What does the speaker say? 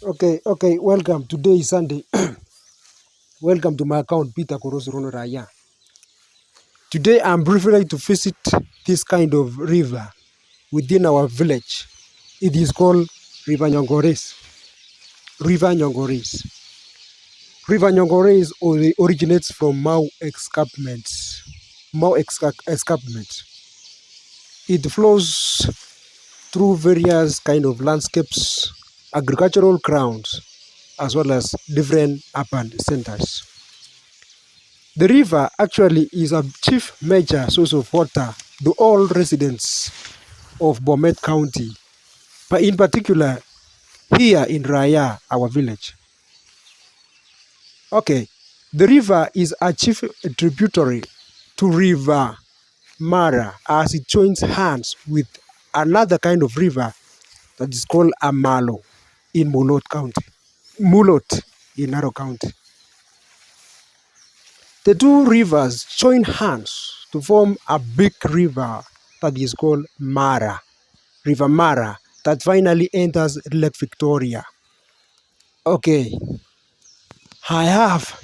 Okay, welcome. Today is Sunday. Welcome to my account, Peter Korosu Rono Raya. Today I'm privileged to visit this kind of river within our village. It is called River Nyongores. River Nyongores. River Nyongores originates from Mau escarpments. Escarpment. It flows through various kind of landscapes, agricultural grounds, as well as different urban centers. The river actually is a chief major source of water to all residents of Bomet County, but in particular here in Raya, our village. Okay, the river is a chief tributary to River Mara as it joins hands with another kind of river that is called Amalo in Mulot County. Mulot in Narok County. The two rivers join hands to form a big river that is called Mara, River Mara, that finally enters Lake Victoria. Okay, I have